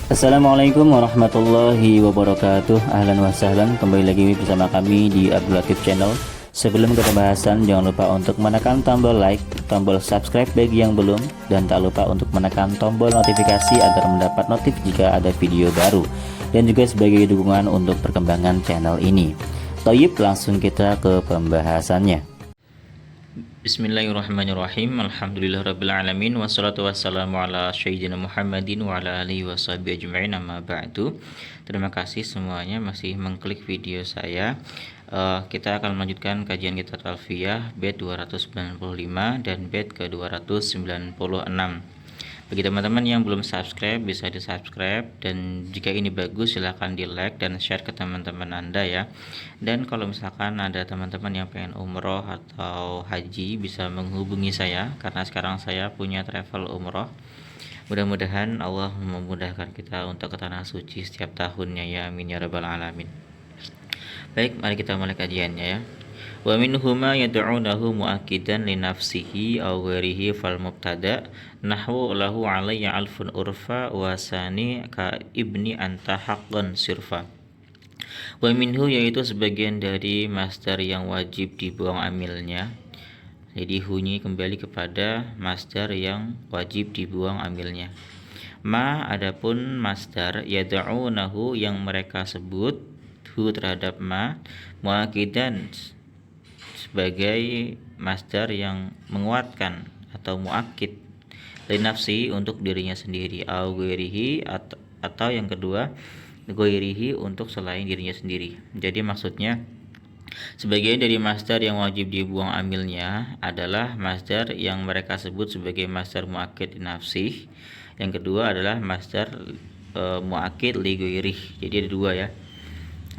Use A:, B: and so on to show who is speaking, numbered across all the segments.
A: Assalamualaikum warahmatullahi wabarakatuh. Ahlan wa sahlan, kembali lagi bersama kami di Abdul Latif Channel. Sebelum ke pembahasan, jangan lupa untuk menekan tombol like, tombol subscribe bagi yang belum, dan tak lupa untuk menekan tombol notifikasi agar mendapat notif jika ada video baru, dan juga sebagai dukungan untuk perkembangan channel ini. Toyib, langsung kita ke pembahasannya.
B: Bismillahirrahmanirrahim. Alhamdulillahirrabbilalamin. Wassalatu wassalamu ala sayyidina Muhammadin wa ala alihi wa sahbihi ajma'in, amma ba'du. Terima kasih semuanya masih mengklik video saya. Kita akan melanjutkan kajian kitab Alfiyah bait 295 dan bait ke 296. Bagi teman-teman yang belum subscribe, bisa di subscribe, dan jika ini bagus silahkan di like dan share ke teman-teman Anda ya. Dan kalau misalkan ada teman-teman yang pengen umroh atau haji, bisa menghubungi saya karena sekarang saya punya travel umroh. Mudah-mudahan Allah memudahkan kita untuk ke tanah suci setiap tahunnya ya, amin ya rabbal alamin. Baik, mari kita mulai kajiannya ya. Wa minhuma yad'unahu mu'akkidan li nafsihi aw ghairihi fal mubtada nahwu lahu alayya alfun urfa wa sani ka ibni anta haqqan sirfa. Wa minhu, yaitu sebagian dari masdar yang wajib dibuang amilnya. Jadi hunyi kembali kepada masdar yang wajib dibuang amilnya. Ma, adapun masdar yad'unahu yang mereka sebut hu terhadap ma, mu'akkidan sebagai masdar yang menguatkan atau muakkid li nafsi untuk dirinya sendiri, au ghairihi atau yang kedua ghairihi untuk selain dirinya sendiri. Jadi maksudnya sebagian dari masdar yang wajib dibuang amilnya adalah masdar yang mereka sebut sebagai masdar muakkid li nafsi. Yang kedua adalah masdar muakkid li ghairihi. Jadi ada dua ya.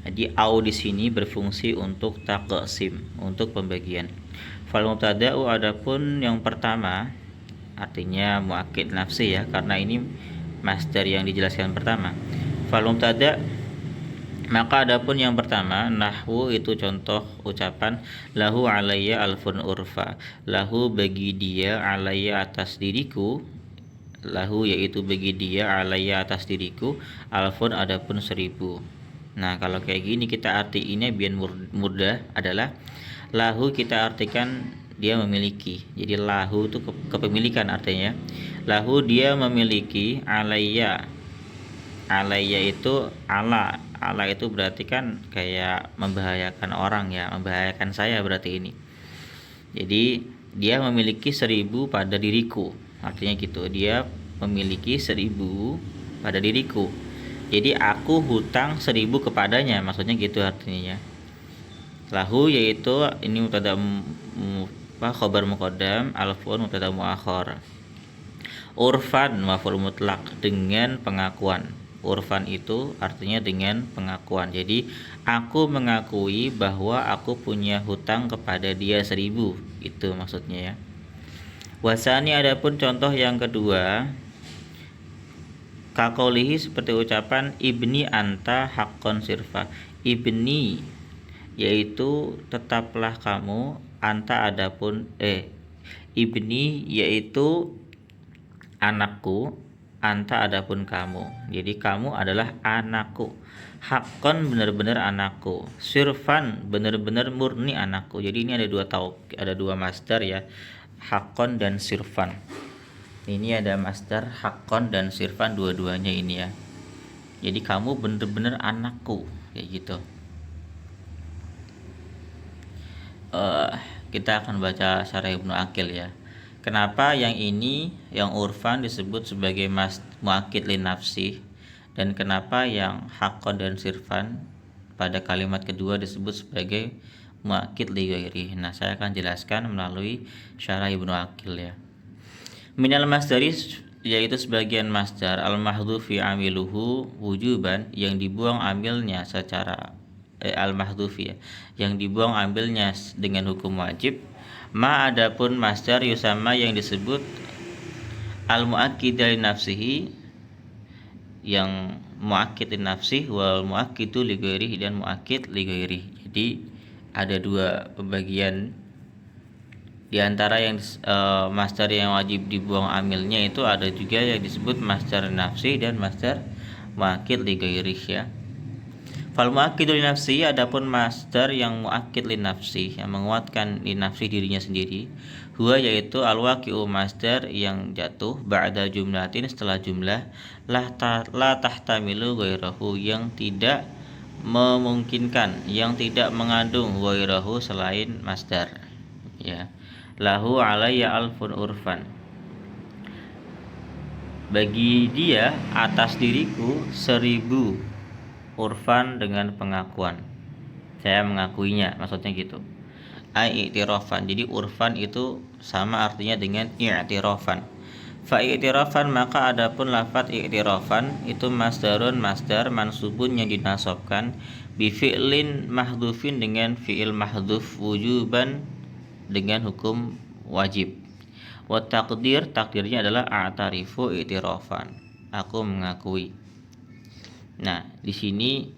B: Jadi au di sini berfungsi untuk taqsim, untuk pembagian. Fal mubtada'u, adapun yang pertama artinya muakkid nafsi ya, karena ini masdar yang dijelaskan pertama. Fal mubtada', maka adapun yang pertama nahwu itu contoh ucapan lahu alayya alfun urfa. Lahu bagi dia, alayya atas diriku, lahu yaitu bagi dia, alayya atas diriku, alfun adapun 1000. Nah, kalau kayak gini kita artiinnya biar mudah adalah lahu kita artikan dia memiliki. Jadi lahu itu kepemilikan artinya. Lahu dia memiliki, alayya. Alayya itu ala. Ala itu berarti kan kayak membahayakan orang ya, membahayakan saya berarti ini. Jadi dia memiliki 1000 pada diriku. Artinya gitu, dia memiliki 1000 pada diriku. Jadi aku hutang 1000 kepadanya, maksudnya gitu artinya. Lahu yaitu ini mubtada khabar muqaddam, alfun mubtada muakhar. Urfan maf'ul mutlaq, dengan pengakuan. Urfan itu artinya dengan pengakuan. Jadi aku mengakui bahwa aku punya hutang kepada dia 1000, itu maksudnya ya. Wasani, adapun contoh yang kedua kakolihi seperti ucapan ibni anta haqqon sirfa. Ibni yaitu tetaplah kamu, anta adapun ibni yaitu anakku, anta adapun kamu. Jadi kamu adalah anakku. Haqqon benar-benar anakku. Sirfan benar-benar murni anakku. Jadi ini ada dua masdar ya. Haqqon dan sirfan. Ini ada masdar haqqon dan sirfan, dua-duanya ini ya. Jadi kamu benar-benar anakku, kayak gitu. Kita akan baca syarah Ibnu Aqil ya. Kenapa yang ini, yang urfan disebut sebagai muakkid li nafsi, dan kenapa yang haqqon dan sirfan pada kalimat kedua disebut sebagai muakkid li ghairi. Nah, saya akan jelaskan melalui syarah Ibnu Aqil ya. Minal masdari, yaitu sebagian masdar al-mahdhufi amiluhu wujuban, yang dibuang amilnya secara al-mahdhufi ya, yang dibuang ambilnya dengan hukum wajib. Ma, adapun masdar yusama yang disebut al-muakkid li nafsihi, yang muakkid li nafsih, wal muakkidu li ghairihi, dan muakkid li ghairihi. Jadi ada dua pembagian. Di antara yang masdar yang wajib dibuang amilnya itu ada juga yang disebut masdar nafsi dan masdar muakkid li ghairih ya. Fal muakkidu li nafsi, adapun masdar yang muakkid li nafsi, yang menguatkan li nafsi dirinya sendiri, huwa yaitu al waqi'u, masdar yang jatuh ba'da jumlatin, setelah jumlah, la tahtamilu ghairahu, yang tidak memungkinkan, yang tidak mengandung ghairahu selain masdar ya. Lahu alayya alfun urfan, bagi dia atas diriku 1000 urfan, dengan pengakuan, saya mengakuinya, maksudnya gitu. I'tirafan, jadi urfan itu sama artinya dengan i'tirafan. Fa i'tirafan, maka adapun lafaz i'tirafan itu masdarun, masdar mansubun yang dinasabkan, bi fi'lin mahdhufin, dengan fi'il mahdhuf, wujuban dengan hukum wajib. Wa taqdir, takdirnya adalah a'tarifu i'tirafan, aku mengakui. Nah, di sini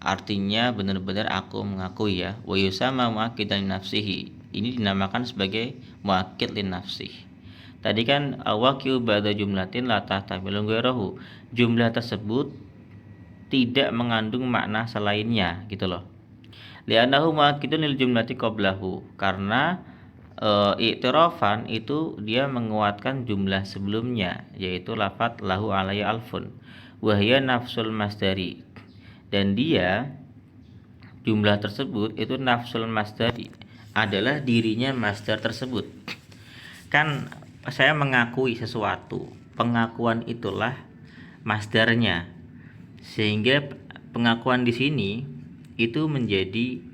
B: artinya benar-benar aku mengakui ya. Wa yusama muakkidan li nafsihi, ini dinamakan sebagai muakkid li nafsih. Tadi kan waqi'u ba'da jumlatin la tahtamilu ghairahu, jumlah tersebut tidak mengandung makna selainnya gitu loh. Li'annahu muakkidun lil jumlati qablahu, karena i'tirafan itu dia menguatkan jumlah sebelumnya, yaitu lafaz lahu alayya alfun wahya nafsul masdari, dan dia jumlah tersebut itu nafsul masdari, adalah dirinya masdar tersebut. Kan saya mengakui sesuatu, pengakuan itulah masdarnya, sehingga pengakuan di sini itu menjadi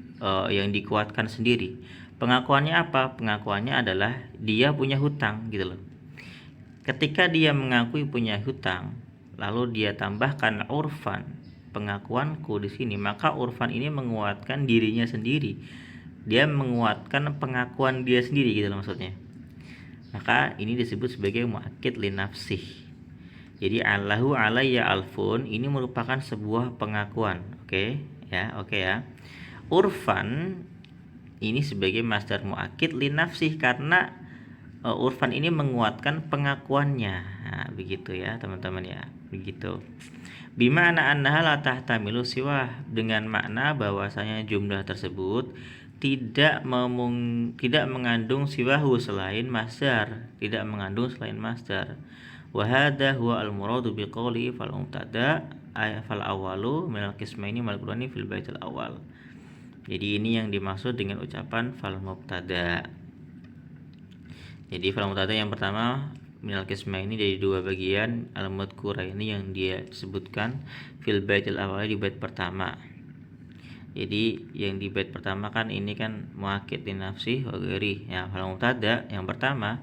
B: yang dikuatkan sendiri. Pengakuannya apa? Pengakuannya adalah dia punya hutang gitu loh. Ketika dia mengakui punya hutang, lalu dia tambahkan urfan, pengakuanku di sini, maka urfan ini menguatkan dirinya sendiri. Dia menguatkan pengakuan dia sendiri gitu loh maksudnya. Maka ini disebut sebagai muakkid li nafsih. Jadi Allahu alayya alfun ini merupakan sebuah pengakuan. Oke ya. Urfan ini sebagai masdar muakkid li nafsih, karena urfan ini menguatkan pengakuannya. Nah, begitu ya teman-teman ya, begitu. Bimana annaha la tahtamilu siwah, dengan makna bahwasanya jumlah tersebut tidak mengandung siwahu, selain masdar, tidak mengandung selain masdar. Wa hadha huwa al muradu bi qouli fal mubtada fal awalu minal qismaini mal qurani fil baitil awal. Jadi ini yang dimaksud dengan ucapan fal mubtada. Jadi fal mubtada yang pertama minal qismaini, dari dua bagian, al madhkura ini yang dia sebutkan fil baitil awal, di bait pertama. Jadi yang di bait pertama kan ini kan muakkid li nafsi wa ghairi. Ya, fal mubtada yang pertama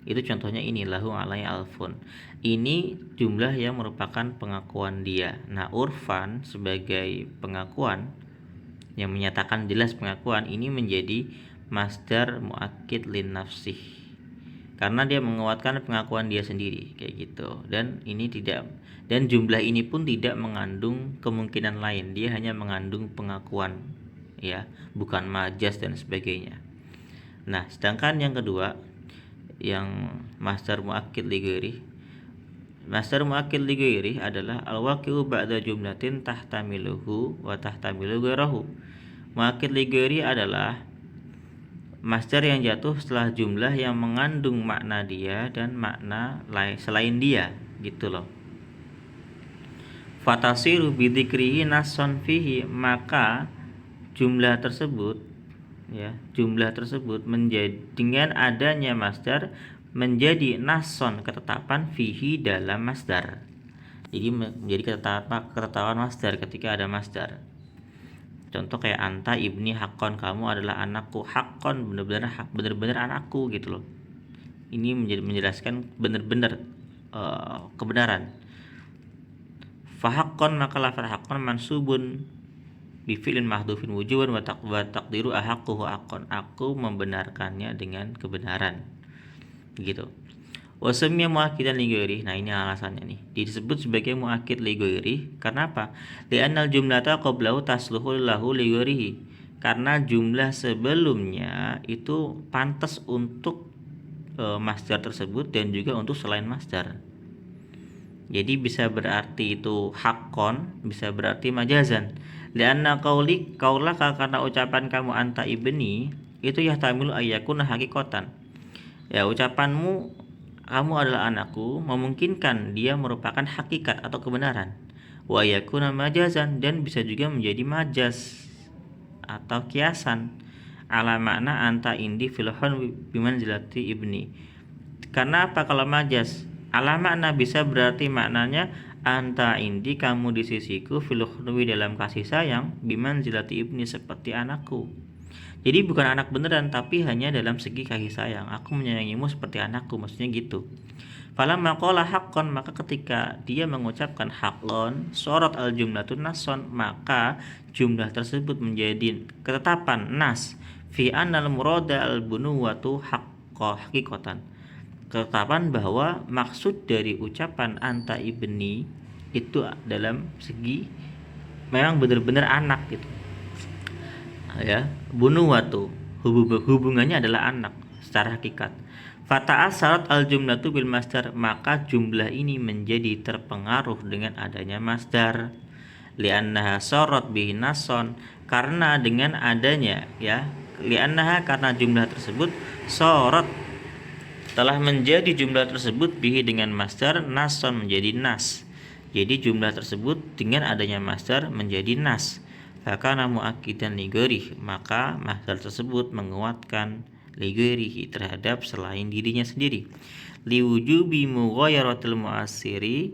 B: itu contohnya ini lahu alai alfun. Ini jumlah yang merupakan pengakuan dia. Nah, urfan sebagai pengakuan yang menyatakan jelas pengakuan ini menjadi masdar muakkid li nafsih, karena dia menguatkan pengakuan dia sendiri kayak gitu. Dan jumlah ini pun tidak mengandung kemungkinan lain, dia hanya mengandung pengakuan ya, bukan majas dan sebagainya. Nah, sedangkan yang kedua yang masdar muakkid li ghairi, masdar muakkid li ghairi adalah al-waqi'u ba'da jumlatin tahtamiluhu wa tahtamilu ghairahu. Muakkid li ghairi adalah masdar yang jatuh setelah jumlah yang mengandung makna dia dan makna lain selain dia gitu loh. Fatasiru bidzikrihi nasson fihi, maka jumlah tersebut menjadi, dengan adanya masdar, menjadi nasson, ketetapan, fihi, dalam masdar. Jadi menjadi ketetapan masdar ketika ada masdar. Contoh kayak anta ibni haqqon, kamu adalah anakku, haqqon benar-benar anakku gitu loh. Ini menjelaskan benar-benar kebenaran. Fahaqqon, maka lafaz haqqon mansubun bi fi'lin mahdhufin wujuban wa taqdiru ahaqquhu haqqon, aku membenarkannya dengan kebenaran gitu. Wasamia muakkidan li ghairi. Nah, ini alasannya nih. Disebut sebagai muakkid li ghairi karena apa? Li'annal jumlata qablahu tasluhu lahu li ghairihi. Karena jumlah sebelumnya itu pantas untuk masdar tersebut dan juga untuk selain masdar. Jadi bisa berarti itu hakon, bisa berarti majazan. Lianna kaulaka, karena ucapan kamu anta ibni itu yahtamilu ayyakuna hakikotan. Ya, ucapanmu kamu adalah anakku memungkinkan dia merupakan hakikat atau kebenaran. Wa yakuna majazan, dan bisa juga menjadi majaz atau kiasan ala makna anta indi filhon bimanzilati ibni. Karena apa kalau majaz? Ala makna bisa berarti maknanya anta indi, kamu di sisiku, filhonwi dalam kasih sayang, bimanzilati ibni seperti anakku. Jadi bukan anak beneran, tapi hanya dalam segi kasih sayang. Aku menyayangimu seperti anakku, maksudnya gitu. Falamma qala haqqan, maka ketika dia mengucapkan haqqan, sorot al jumlatun nason, maka jumlah tersebut menjadi ketetapan nas fi annal murada al bunuwatu haqiqatan. Ketetapan bahwa maksud dari ucapan anta ibni itu dalam segi memang benar-benar anak gitu. Ya, bunuwatu hubungannya adalah anak secara hakikat. Fata'assarat al jumlatu bil masdar, maka jumlah ini menjadi terpengaruh dengan adanya masdar. Li'annaha sorot bihi nason, karena dengan adanya, ya, li'annaha, karena jumlah tersebut, sorot telah menjadi jumlah tersebut bihi dengan masdar, nason menjadi nas. Jadi jumlah tersebut dengan adanya masdar menjadi nas. Fakana muakkidan lighairihi, maka masdar tersebut menguatkan lighairihi terhadap selain dirinya sendiri. Liwujubi mughayaratil mu'assiri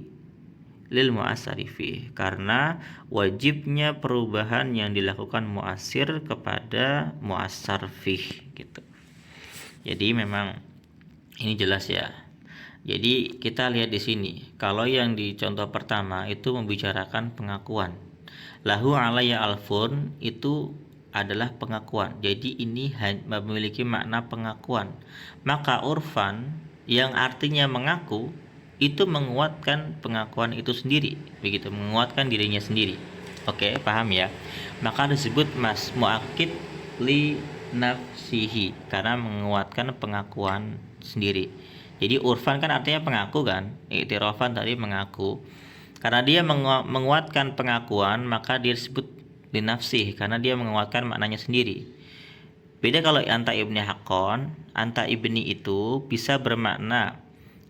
B: lil mu'assari fi, karena wajibnya perubahan yang dilakukan mu'assir kepada mu'assar fih gitu. Jadi memang ini jelas ya. Jadi kita lihat di sini, kalau yang di contoh pertama itu membicarakan pengakuan. Lahu alayya alfun, itu adalah pengakuan. Jadi ini memiliki makna pengakuan. Maka urfan, yang artinya mengaku, itu menguatkan pengakuan itu sendiri, begitu, menguatkan dirinya sendiri. Oke, paham ya? Maka disebut muakkid li nafsihi, karena menguatkan pengakuan sendiri. Jadi urfan kan artinya pengaku kan, i'tirafan tadi mengaku. Karena dia menguatkan pengakuan, maka dia disebut linafsih, karena dia menguatkan maknanya sendiri. Beda kalau anta ibni haqqon, anta ibni itu bisa bermakna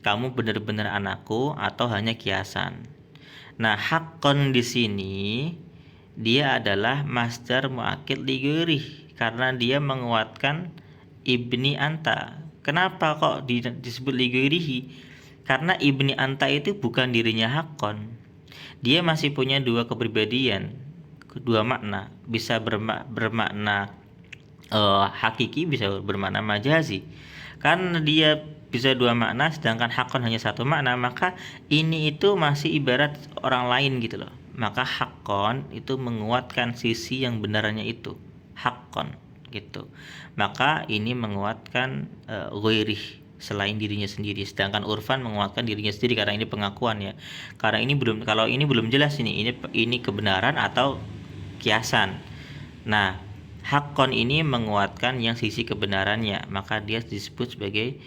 B: kamu benar-benar anakku atau hanya kiasan. Nah, haqqon di sini dia adalah masdar muakkid li ghairihi, karena dia menguatkan ibni anta. Kenapa kok disebut li ghairihi? Karena ibni anta itu bukan dirinya haqqon. Dia masih punya dua kepribadian, dua makna. Bisa bermakna hakiki, bisa bermakna majazi. Karena dia bisa dua makna, sedangkan haqqon hanya satu makna, maka ini itu masih ibarat orang lain gitu loh. Maka haqqon itu menguatkan sisi yang benarnya itu, haqqon gitu. Maka ini menguatkan ghairih, selain dirinya sendiri, sedangkan urfan menguatkan dirinya sendiri karena ini pengakuan ya. Karena ini belum, kalau ini belum jelas ini kebenaran atau kiasan. Nah, haqqon ini menguatkan yang sisi kebenarannya, maka dia disebut sebagai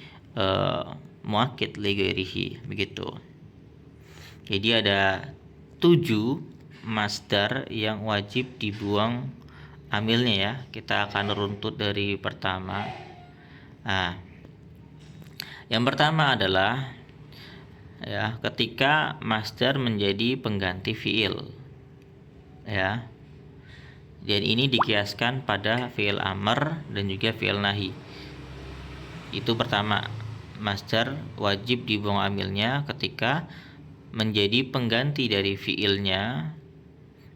B: muakkid li ghairihi, begitu. Jadi ada 7 masdar yang wajib dibuang amilnya ya. Kita akan runtut dari pertama. Nah, yang pertama adalah ya, ketika masdar menjadi pengganti fiil. Ya. Dan ini dikiaskan pada fiil amr dan juga fiil nahi. Itu pertama, masdar wajib dibuang amilnya ketika menjadi pengganti dari fiilnya,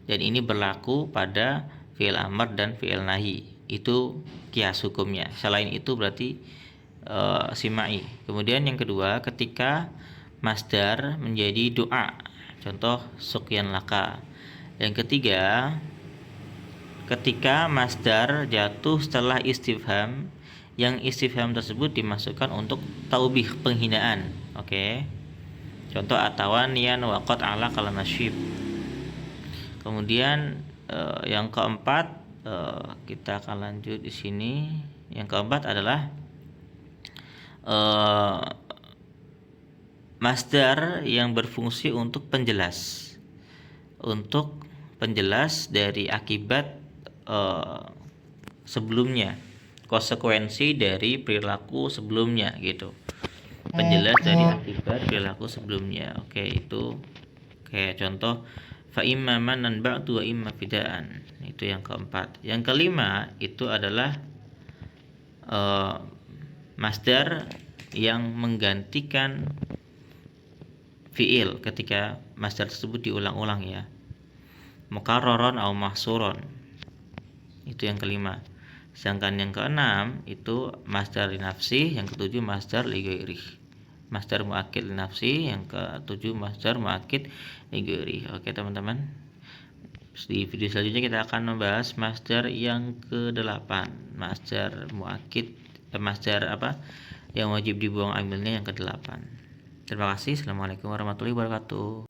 B: dan ini berlaku pada fiil amr dan fiil nahi. Itu kias hukumnya. Selain itu berarti simai. Kemudian yang kedua, ketika masdar menjadi doa, contoh sukyan laka. Yang ketiga, ketika masdar jatuh setelah istifham, yang istifham tersebut dimasukkan untuk taubih, penghinaan. Oke. Contoh atawanian waqad ala kalamasyib. Kemudian yang keempat, kita akan lanjut di sini. Yang keempat adalah masdar yang berfungsi untuk penjelas. Untuk penjelas dari akibat sebelumnya, konsekuensi dari perilaku sebelumnya gitu. Penjelas dari akibat perilaku sebelumnya. Oke, itu kayak contoh fa imma manan ba'du wa imma fidaan. Itu yang keempat. Yang kelima itu adalah masdar yang menggantikan fiil ketika masdar tersebut diulang-ulang ya. Mukarraron atau mahsuron. Itu yang kelima. Sedangkan yang keenam itu masdar li nafsi, yang ketujuh masdar li ghairi. Masdar muakkid li nafsi, yang ketujuh masdar muakkid li ghairi. Oke teman-teman. Di video selanjutnya kita akan membahas masdar yang ke-8, masdar muakkid, masdar apa yang wajib dibuang amilnya yang ke-8. Terima kasih. Assalamualaikum warahmatullahi wabarakatuh.